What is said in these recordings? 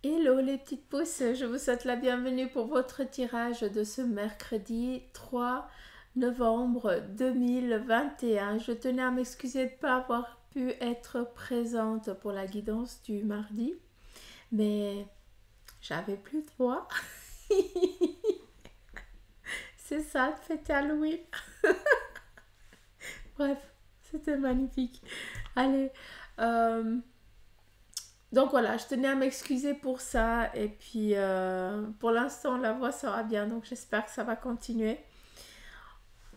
Hello les petites pousses, je vous souhaite la bienvenue pour votre tirage de ce mercredi 3 novembre 2021. Je tenais à m'excuser de ne pas avoir pu être présente pour la guidance du mardi, mais j'avais plus de voix. C'est ça, de fêter Halloween. Bref, c'était magnifique. Allez, donc voilà, je tenais à m'excuser pour ça. Et puis pour l'instant, la voix ça va bien. Donc j'espère que ça va continuer.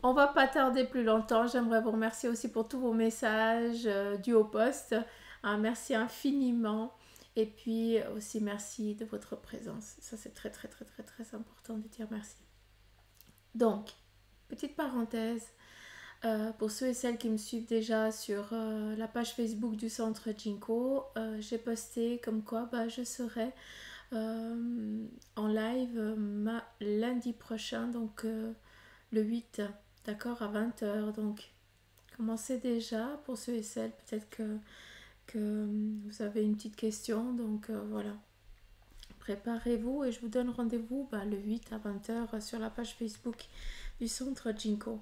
On va pas tarder plus longtemps. J'aimerais vous remercier aussi pour tous vos messages dus au poste. Merci infiniment. Et puis aussi merci de votre présence. Ça c'est très très très très très important de dire merci. Donc, petite parenthèse. Pour ceux et celles qui me suivent déjà sur la page Facebook du centre Jinko, j'ai posté comme quoi je serai en live lundi prochain, donc le 8, d'accord, à 20h. Donc commencez déjà pour ceux et celles, peut-être que vous avez une petite question, donc voilà. Préparez-vous et je vous donne rendez-vous le 8 à 20h sur la page Facebook du centre Jinko.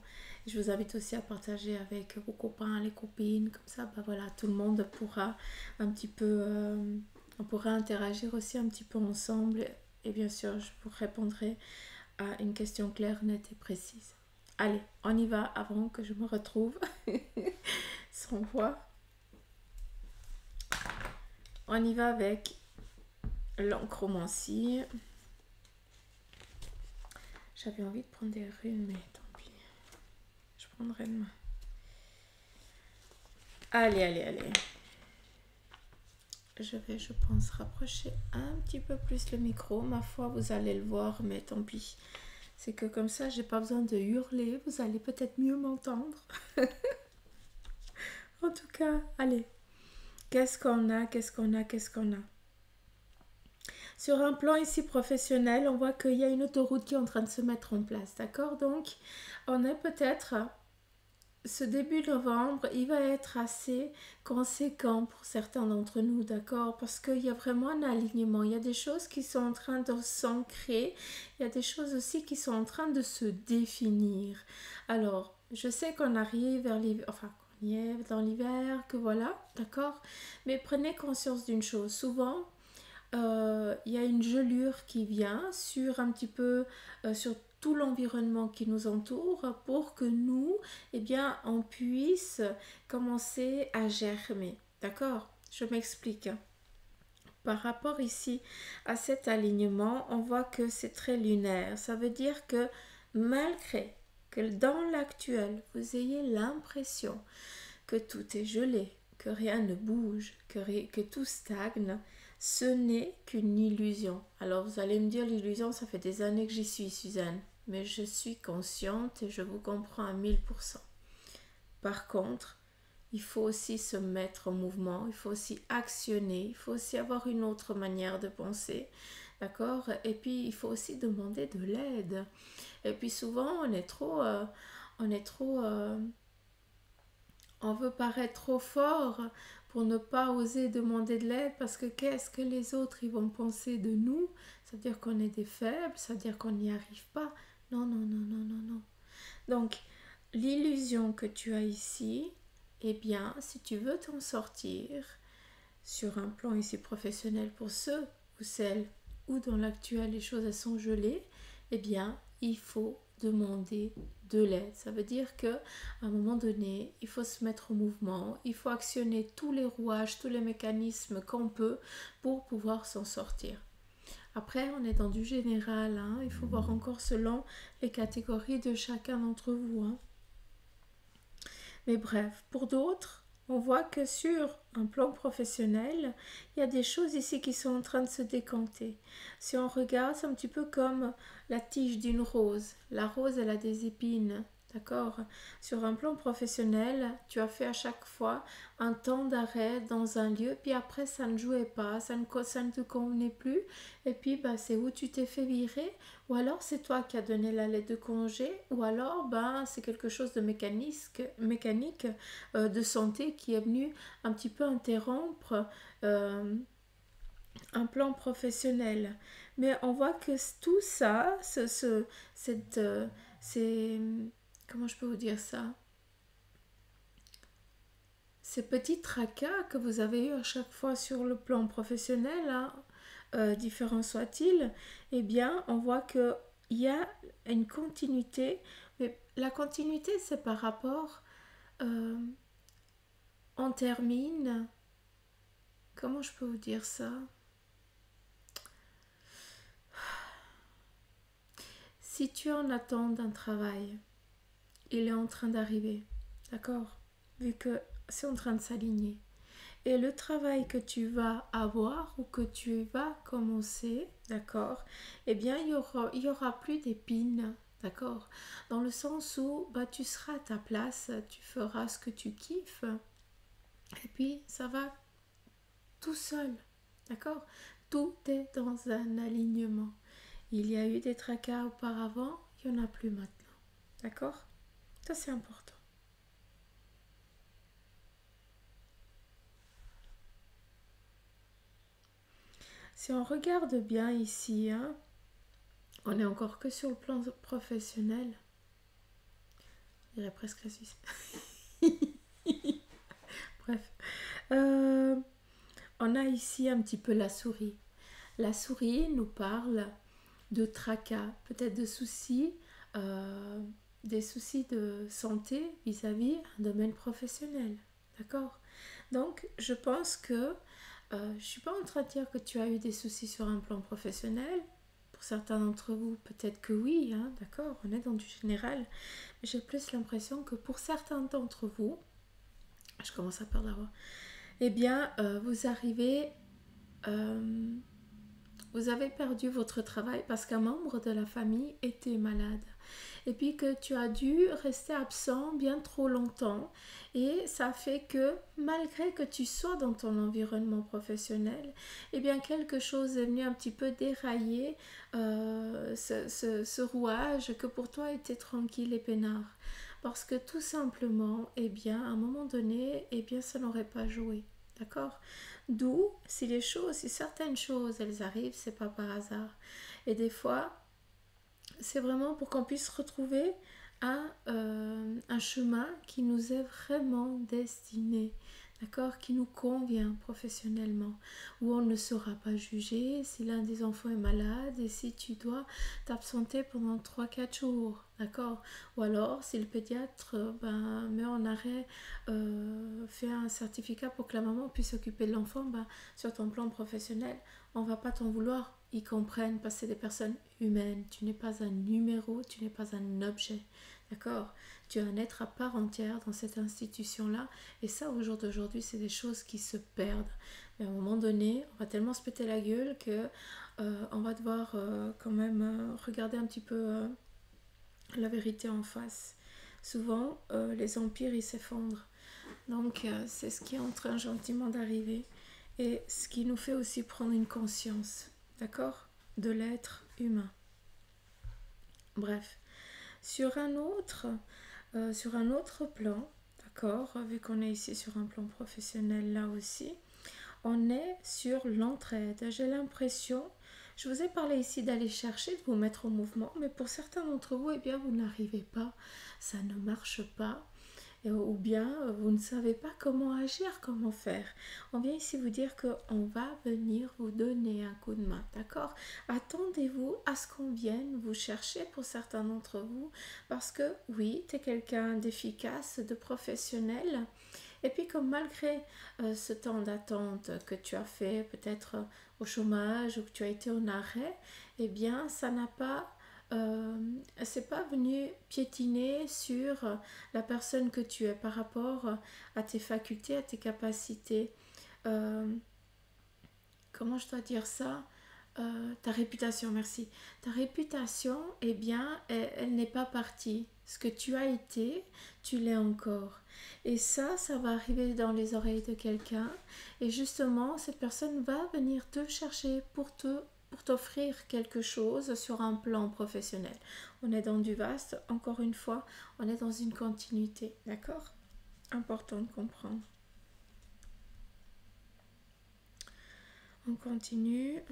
Je vous invite aussi à partager avec vos copains, les copines, comme ça, voilà, tout le monde pourra un petit peu, on pourra interagir aussi un petit peu ensemble. Et bien sûr, je vous répondrai à une question claire, nette et précise. Allez, on y va avant que je me retrouve sans voix. On y va avec l'encromancie. J'avais envie de prendre des runes, mais tant pis. Je prendrai demain. Allez, allez, allez. Je vais, je pense, rapprocher un petit peu plus le micro. Ma foi, vous allez le voir, mais tant pis. C'est que comme ça, j'ai pas besoin de hurler. Vous allez peut-être mieux m'entendre. En tout cas, allez. Qu'est-ce qu'on a, qu'est-ce qu'on a, qu'est-ce qu'on a? Sur un plan ici professionnel, on voit qu'il y a une autoroute qui est en train de se mettre en place, d'accord? Donc, on est peut-être... Ce début novembre, il va être assez conséquent pour certains d'entre nous, d'accord? Parce qu'il y a vraiment un alignement. Il y a des choses qui sont en train de s'ancrer. Il y a des choses aussi qui sont en train de se définir. Alors, je sais qu'on arrive vers l'hiver, enfin, qu'on y est dans l'hiver, que voilà, d'accord? Mais prenez conscience d'une chose. Souvent, il y a une gelure qui vient sur un petit peu, sur tout l'environnement qui nous entoure pour que nous, on puisse commencer à germer. D'accord? Je m'explique. Par rapport ici à cet alignement, on voit que c'est très lunaire. Ça veut dire que malgré que dans l'actuel, vous ayez l'impression que tout est gelé, que rien ne bouge, que tout stagne, ce n'est qu'une illusion. Alors vous allez me dire, l'illusion, ça fait des années que j'y suis, Suzanne. Mais je suis consciente et je vous comprends à 1000%. Par contre, il faut aussi se mettre en mouvement, il faut aussi actionner, il faut aussi avoir une autre manière de penser. D'accord? Et puis, il faut aussi demander de l'aide. Et puis souvent, on veut paraître trop fort pour ne pas oser demander de l'aide parce que qu'est-ce que les autres ils vont penser de nous? Ça veut dire qu'on est des faibles, ça veut dire qu'on n'y arrive pas. Non, non, non, non, non, non. Donc, l'illusion que tu as ici, si tu veux t'en sortir sur un plan ici professionnel pour ceux ou celles où dans l'actuel les choses elles sont gelées, il faut demander de l'aide. Ça veut dire que à un moment donné, il faut se mettre au mouvement, il faut actionner tous les rouages, tous les mécanismes qu'on peut pour pouvoir s'en sortir. Après, on est dans du général, hein. Il faut voir encore selon les catégories de chacun d'entre vous. Hein. Mais bref, pour d'autres, on voit que sur un plan professionnel, il y a des choses ici qui sont en train de se décanter. Si on regarde, c'est un petit peu comme la tige d'une rose. La rose, elle a des épines, d'accord? Sur un plan professionnel, tu as fait à chaque fois un temps d'arrêt dans un lieu, puis après, ça ne jouait pas, ça ne te convenait plus, et puis c'est où tu t'es fait virer, ou alors c'est toi qui as donné la lettre de congé, ou alors c'est quelque chose de mécanique de santé qui est venu un petit peu interrompre un plan professionnel. Mais on voit que tout ça, c'est, comment je peux vous dire ça? Ces petits tracas que vous avez eu à chaque fois sur le plan professionnel, hein, différents soient-ils, eh bien, on voit que il y a une continuité, mais la continuité, c'est par rapport, euh, on termine, comment je peux vous dire ça? Si tu es en attente d'un travail, il est en train d'arriver, d'accord? Vu que c'est en train de s'aligner. Et le travail que tu vas avoir ou que tu vas commencer, d'accord, eh bien, il y aura plus d'épines, d'accord, dans le sens où bah, tu seras à ta place, tu feras ce que tu kiffes, et puis ça va tout seul, d'accord. Tout est dans un alignement. Il y a eu des tracas auparavant, il n'y en a plus maintenant, d'accord. Ça, c'est important. Si on regarde bien ici, hein, on est encore que sur le plan professionnel. Je dirais presque la Suisse. Bref. Euh, on a ici un petit peu la souris. La souris nous parle de tracas, peut-être de soucis, euh, des soucis de santé vis-à-vis un domaine professionnel. D'accord. Donc, je pense que je ne suis pas en train de dire que tu as eu des soucis sur un plan professionnel. Pour certains d'entre vous, peut-être que oui, hein, d'accord, on est dans du général. Mais j'ai plus l'impression que pour certains d'entre vous, je commence à perdre la voix, eh bien, euh, vous avez perdu votre travail parce qu'un membre de la famille était malade. Et puis que tu as dû rester absent bien trop longtemps. Et ça fait que malgré que tu sois dans ton environnement professionnel, eh bien quelque chose est venu un petit peu dérailler ce rouage que pour toi était tranquille et peinard. Parce que tout simplement, eh bien, à un moment donné, eh bien, ça n'aurait pas joué. D'accord. D'où, si certaines choses, elles arrivent, c'est pas par hasard. Et des fois, c'est vraiment pour qu'on puisse retrouver un chemin qui nous est vraiment destiné, d'accord, qui nous convient professionnellement, où on ne sera pas jugé si l'un des enfants est malade et si tu dois t'absenter pendant 3 4 jours, d'accord, ou alors si le pédiatre met en arrêt, fait un certificat pour que la maman puisse s'occuper de l'enfant, sur ton plan professionnel, on va pas t'en vouloir. Ils comprennent parce que c'est des personnes humaines. Tu n'es pas un numéro, tu n'es pas un objet. D'accord. Tu es un être à part entière dans cette institution-là. Et ça, au jour d'aujourd'hui, c'est des choses qui se perdent. Mais à un moment donné, on va tellement se péter la gueule que on va devoir quand même regarder un petit peu la vérité en face. Souvent, les empires, ils s'effondrent. Donc, c'est ce qui est en train gentiment d'arriver. Et ce qui nous fait aussi prendre une conscience, d'accord, de l'être humain. Bref, sur un autre, sur un autre plan, d'accord, vu qu'on est ici sur un plan professionnel là aussi, on est sur l'entraide. J'ai l'impression, je vous ai parlé ici d'aller chercher, de vous mettre en mouvement, mais pour certains d'entre vous, eh bien, vous n'arrivez pas, ça ne marche pas. Ou bien vous ne savez pas comment agir, comment faire. On vient ici vous dire qu'on va venir vous donner un coup de main, d'accord. Attendez-vous à ce qu'on vienne vous chercher pour certains d'entre vous, parce que oui, tu es quelqu'un d'efficace, de professionnel, et puis comme malgré ce temps d'attente que tu as fait peut-être au chômage ou que tu as été en arrêt, eh bien ça n'a pas c'est pas venu piétiner sur la personne que tu es par rapport à tes facultés, à tes capacités. Euh, Comment je dois dire ça. Ta réputation, merci. Ta réputation, eh bien, elle n'est pas partie. Ce que tu as été, tu l'es encore. Et ça va arriver dans les oreilles de quelqu'un. Et justement, cette personne va venir te chercher pour t'offrir quelque chose sur un plan professionnel. On est dans du vaste, encore une fois, on est dans une continuité, d'accord. Important de comprendre. On continue.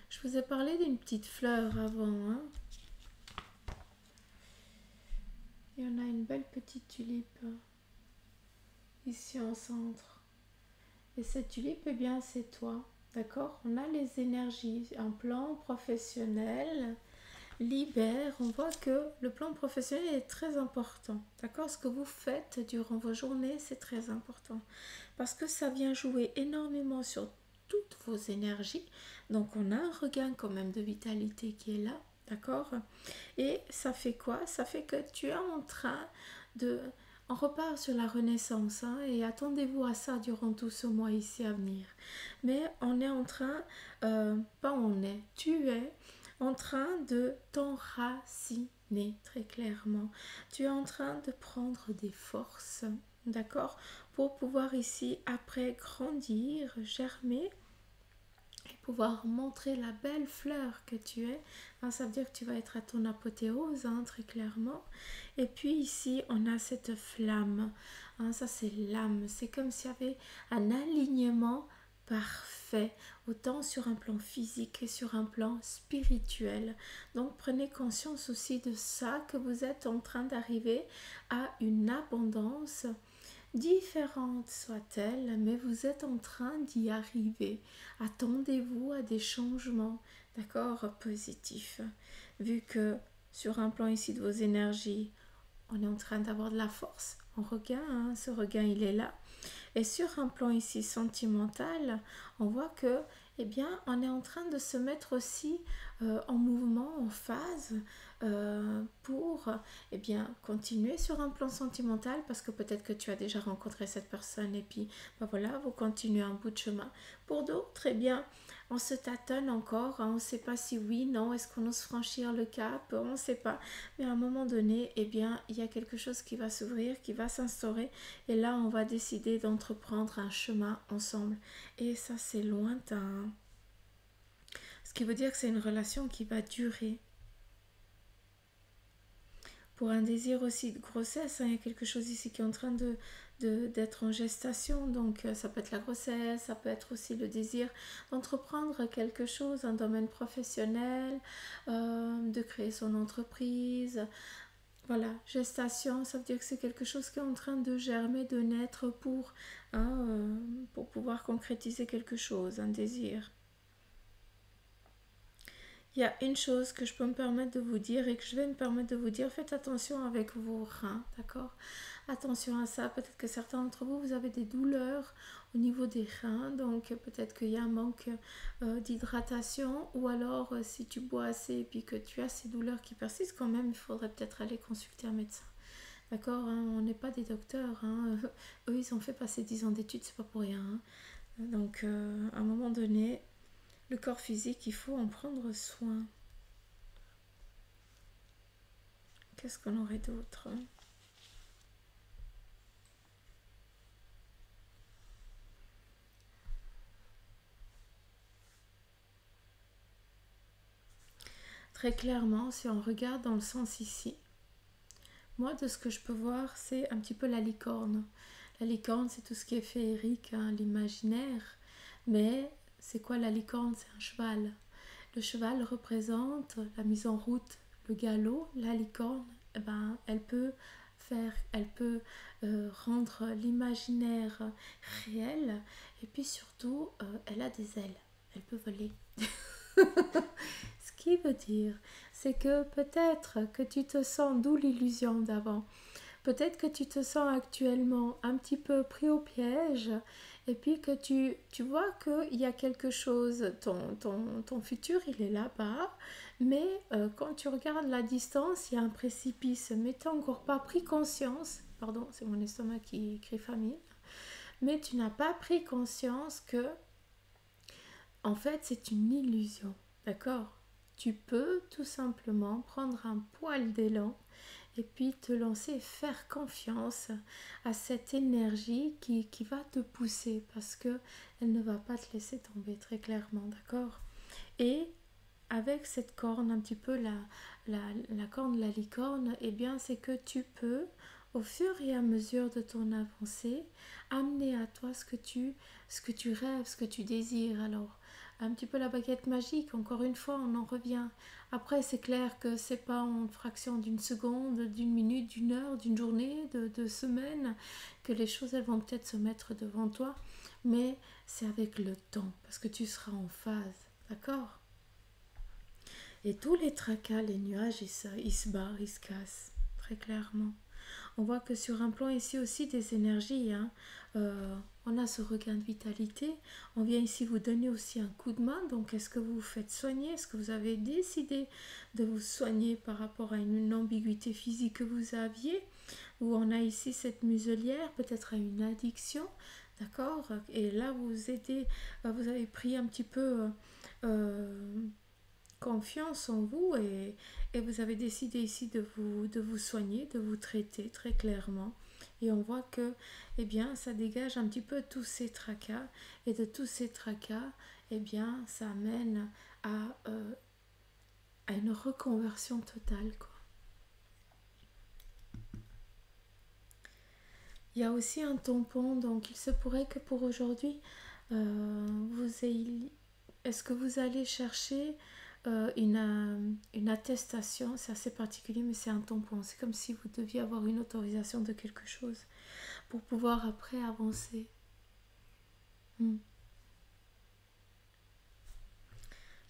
Je vous ai parlé d'une petite fleur avant. Hein. Il y en a une belle petite tulipe ici en centre. Et cette tulipe, eh bien, c'est toi. D'accord? On a les énergies. Un plan professionnel libère. On voit que le plan professionnel est très important. D'accord? Ce que vous faites durant vos journées, c'est très important. Parce que ça vient jouer énormément sur toutes vos énergies. Donc, on a un regain quand même de vitalité qui est là. D'accord? Et ça fait quoi? Ça fait que tu es en train de... On repart sur la renaissance hein, et attendez-vous à ça durant tout ce mois ici à venir. Mais on est en train, pas on est, tu es en train de t'enraciner très clairement. Tu es en train de prendre des forces, d'accord, pour pouvoir ici après grandir, germer et pouvoir montrer la belle fleur que tu es. Hein, ça veut dire que tu vas être à ton apothéose, hein, très clairement. Et puis ici, on a cette flamme. Hein, ça, c'est l'âme. C'est comme s'il y avait un alignement parfait, autant sur un plan physique et sur un plan spirituel. Donc, prenez conscience aussi de ça, que vous êtes en train d'arriver à une abondance différente soit-elle, mais vous êtes en train d'y arriver. Attendez-vous à des changements, d'accord, positifs. Vu que sur un plan ici de vos énergies, on est en train d'avoir de la force, on regain, hein, ce regain il est là. Et sur un plan ici sentimental, on voit que, eh bien, on est en train de se mettre aussi en mouvement, en phase pour, eh bien, continuer sur un plan sentimental parce que peut-être que tu as déjà rencontré cette personne et puis, ben voilà, vous continuez un bout de chemin. Pour d'autres, eh bien, on se tâtonne encore, hein, on ne sait pas si oui, non, est-ce qu'on ose franchir le cap, on ne sait pas. Mais à un moment donné, eh bien, il y a quelque chose qui va s'ouvrir, qui va s'instaurer et là, on va décider d'entreprendre un chemin ensemble. Et ça, c'est lointain. Ce qui veut dire que c'est une relation qui va durer. Pour un désir aussi de grossesse, hein, il y a quelque chose ici qui est en train d'être en gestation. Donc, ça peut être la grossesse, ça peut être aussi le désir d'entreprendre quelque chose, un domaine professionnel, de créer son entreprise. Voilà, gestation, ça veut dire que c'est quelque chose qui est en train de germer, de naître pour pouvoir concrétiser quelque chose, un désir. Il y a une chose que je peux me permettre de vous dire et que je vais me permettre de vous dire, faites attention avec vos reins, d'accord? Attention à ça, peut-être que certains d'entre vous, vous avez des douleurs au niveau des reins, donc peut-être qu'il y a un manque d'hydratation ou alors si tu bois assez et puis que tu as ces douleurs qui persistent quand même, il faudrait peut-être aller consulter un médecin. D'accord, hein, on n'est pas des docteurs, hein. Eux ils ont fait passer 10 ans d'études, c'est pas pour rien. Hein. Donc à un moment donné, le corps physique, il faut en prendre soin. Qu'est-ce qu'on aurait d'autre? Très clairement, si on regarde dans le sens ici, moi de ce que je peux voir, c'est un petit peu la licorne. La licorne, c'est tout ce qui est féerique, hein, l'imaginaire. Mais c'est quoi la licorne? C'est un cheval. Le cheval représente la mise en route, le galop. La licorne, eh ben, elle peut rendre l'imaginaire réel. Et puis surtout, elle a des ailes. Elle peut voler. Ce qui veut dire, c'est que peut-être que tu te sens, d'où l'illusion d'avant, peut-être que tu te sens actuellement un petit peu pris au piège et puis que tu vois qu'il y a quelque chose, ton futur il est là-bas, mais quand tu regardes la distance, il y a un précipice, mais tu n'as encore pas pris conscience, pardon, c'est mon estomac qui crie famine, mais tu n'as pas pris conscience que en fait c'est une illusion, d'accord? Tu peux tout simplement prendre un poil d'élan et puis te lancer et faire confiance à cette énergie qui va te pousser parce que elle ne va pas te laisser tomber très clairement, d'accord? Et avec cette corne, un petit peu la corne de la licorne, eh bien c'est que tu peux au fur et à mesure de ton avancée, amener à toi ce que tu rêves, ce que tu désires. Alors, un petit peu la baguette magique, encore une fois, on en revient. Après, c'est clair que c'est pas en fraction d'une seconde, d'une minute, d'une heure, d'une journée, de semaines, que les choses, elles vont peut-être se mettre devant toi, mais c'est avec le temps, parce que tu seras en phase, d'accord? Et tous les tracas, les nuages, ils se barrent, ils se cassent, très clairement. On voit que sur un plan ici aussi des énergies, hein, on a ce regain de vitalité. On vient ici vous donner aussi un coup de main. Donc, est-ce que vous vous faites soigner? Est-ce que vous avez décidé de vous soigner par rapport à une ambiguïté physique que vous aviez? Ou on a ici cette muselière, peut-être à une addiction, d'accord? Et là, vous avez pris un petit peu confiance en vous et vous avez décidé ici de vous soigner, de vous traiter très clairement. Et on voit que, eh bien, ça dégage un petit peu tous ces tracas. Et de tous ces tracas, eh bien, ça amène à une reconversion totale, quoi. Il y a aussi un tampon, donc il se pourrait que pour aujourd'hui, vous ayez... Est-ce que vous allez chercher une attestation? C'est assez particulier, mais c'est un tampon. C'est comme si vous deviez avoir une autorisation de quelque chose pour pouvoir après avancer. Je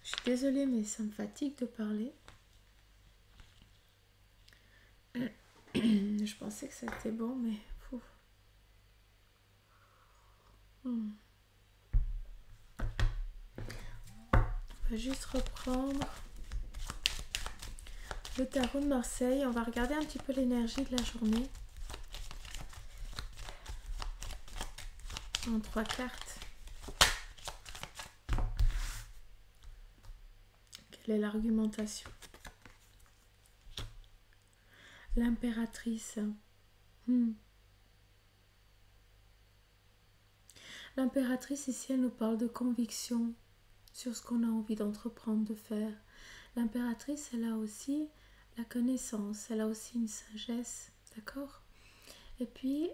suis désolée, mais ça me fatigue de parler. Je pensais que c'était bon, mais... On va juste reprendre le tarot de Marseille. On va regarder un petit peu l'énergie de la journée. En 3 cartes. Quelle est l'argumentation? L'impératrice. L'impératrice ici, elle nous parle de conviction sur ce qu'on a envie d'entreprendre, de faire. L'impératrice, elle a aussi la connaissance, elle a aussi une sagesse, d'accord? Et puis,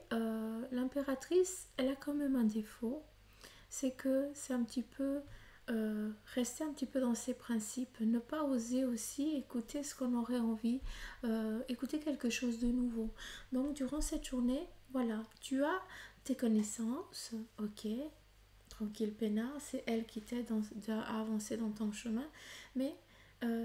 l'impératrice, elle a quand même un défaut, c'est que c'est un petit peu rester un petit peu dans ses principes, ne pas oser aussi écouter ce qu'on aurait envie, écouter quelque chose de nouveau. Donc, durant cette journée, voilà, tu as tes connaissances, ok, tranquille peinard, c'est elle qui t'aide à avancer dans ton chemin, mais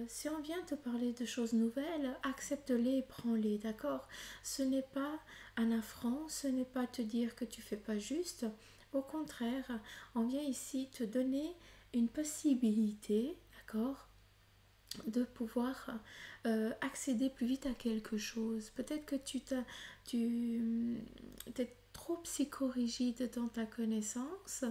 si on vient te parler de choses nouvelles, accepte-les et prends-les, d'accord? Ce n'est pas un affront, ce n'est pas te dire que tu fais pas juste. Au contraire, on vient ici te donner une possibilité, d'accord, de pouvoir accéder plus vite à quelque chose. Peut-être que tu es trop psychorigide dans ta connaissance,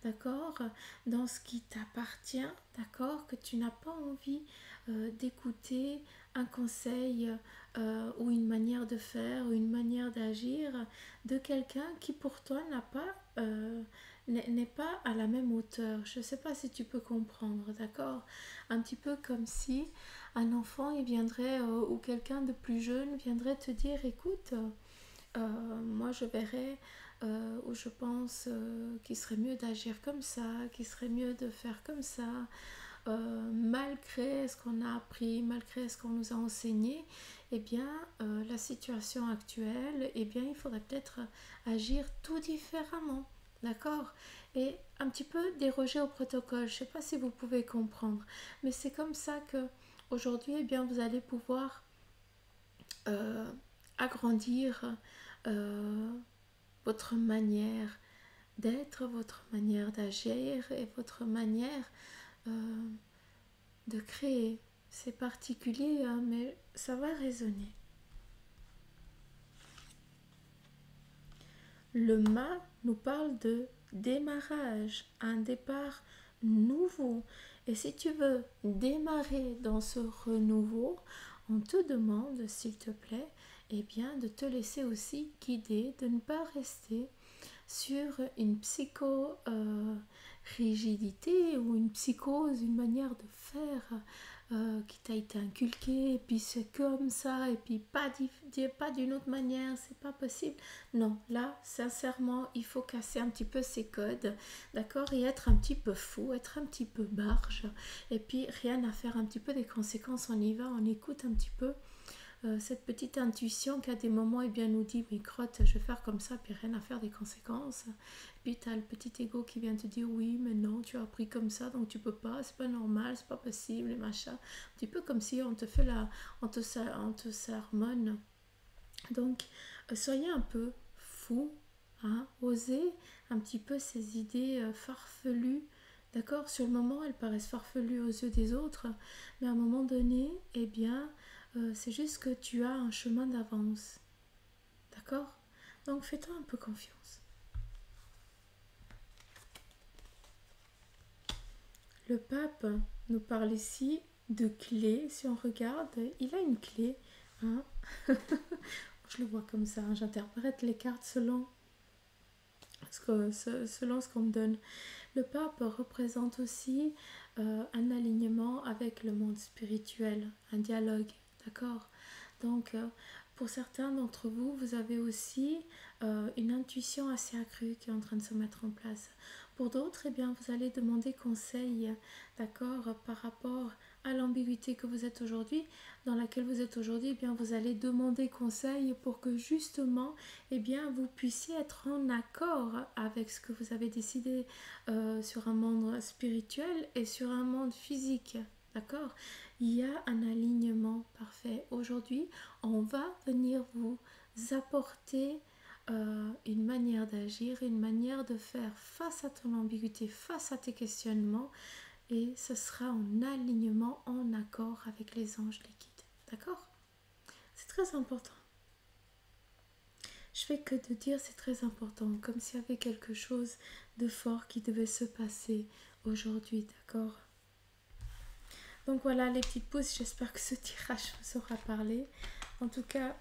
d'accord, dans ce qui t'appartient, d'accord, que tu n'as pas envie d'écouter un conseil ou une manière de faire ou une manière d'agir de quelqu'un qui pour toi n'est pas à la même hauteur. Je ne sais pas si tu peux comprendre, d'accord? Un petit peu comme si un enfant il viendrait ou quelqu'un de plus jeune viendrait te dire écoute, moi je verrais ou je pense qu'il serait mieux d'agir comme ça, qu'il serait mieux de faire comme ça, malgré ce qu'on a appris, malgré ce qu'on nous a enseigné. Eh bien, la situation actuelle, eh bien, il faudrait peut-être agir tout différemment, d'accord? Et un petit peu déroger au protocole. Je ne sais pas si vous pouvez comprendre, mais c'est comme ça que aujourd'hui, eh bien, vous allez pouvoir agrandir votre manière d'être, votre manière d'agir et votre manière de créer. C'est particulier, hein, mais ça va résonner. Le mât nous parle de démarrage, un départ nouveau. Et si tu veux démarrer dans ce renouveau, on te demande, s'il te plaît, eh bien, de te laisser aussi guider, de ne pas rester sur une rigidité ou une psychose, une manière de faire qui t'a été inculquée, et puis c'est comme ça, et puis pas d'une autre manière, c'est pas possible. Non, là, sincèrement, il faut casser un petit peu ces codes, d'accord, et être un petit peu fou, être un petit peu barge, et puis rien à faire un petit peu des conséquences, on y va, on écoute un petit peu cette petite intuition qui à des moments nous dit mais crotte, je vais faire comme ça, puis rien à faire des conséquences. Puis tu as le petit ego qui vient te dire oui mais non, tu as appris comme ça donc tu peux pas, c'est pas normal, c'est pas possible et machin. Un petit peu comme si on te fait on te sermonne. Donc soyez un peu fou, hein, osez un petit peu ces idées farfelues. D'accord, sur le moment elles paraissent farfelues aux yeux des autres, mais à un moment donné, c'est juste que tu as un chemin d'avance. D'accord? Donc fais-toi un peu confiance. Le pape nous parle ici de clé. Si on regarde, il a une clé. Hein. Je le vois comme ça. Hein. J'interprète les cartes selon ce qu'on me donne. Le pape représente aussi un alignement avec le monde spirituel, un dialogue. D'accord? Donc, pour certains d'entre vous, vous avez aussi une intuition assez accrue qui est en train de se mettre en place. Pour d'autres, vous allez demander conseil, d'accord, par rapport à l'ambiguïté que vous êtes aujourd'hui, dans laquelle vous êtes aujourd'hui, vous allez demander conseil pour que justement, vous puissiez être en accord avec ce que vous avez décidé sur un monde spirituel et sur un monde physique. D'accord? Il y a un alignement parfait. Aujourd'hui, on va venir vous apporter une manière d'agir, une manière de faire face à ton ambiguïté, face à tes questionnements, et ce sera en alignement, en accord avec les anges liquides. D'accord? C'est très important. Je fais que de dire c'est très important, comme s'il y avait quelque chose de fort qui devait se passer aujourd'hui, d'accord? Donc voilà les petites pouces, j'espère que ce tirage vous aura parlé. En tout cas,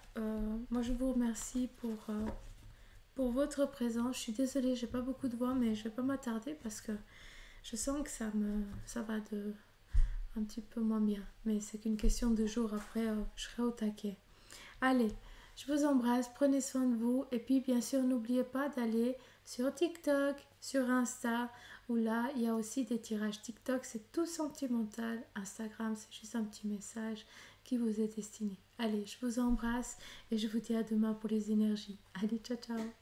moi je vous remercie pour votre présence. Je suis désolée, j'ai pas beaucoup de voix, mais je vais pas m'attarder parce que je sens que ça va un petit peu moins bien. Mais c'est qu'une question de jours, après je serai au taquet. Allez, je vous embrasse, prenez soin de vous. Et puis bien sûr, n'oubliez pas d'aller sur TikTok, sur Insta, où là, il y a aussi des tirages. TikTok, c'est tout sentimental. Instagram, c'est juste un petit message qui vous est destiné. Allez, je vous embrasse et je vous dis à demain pour les énergies. Allez, ciao, ciao.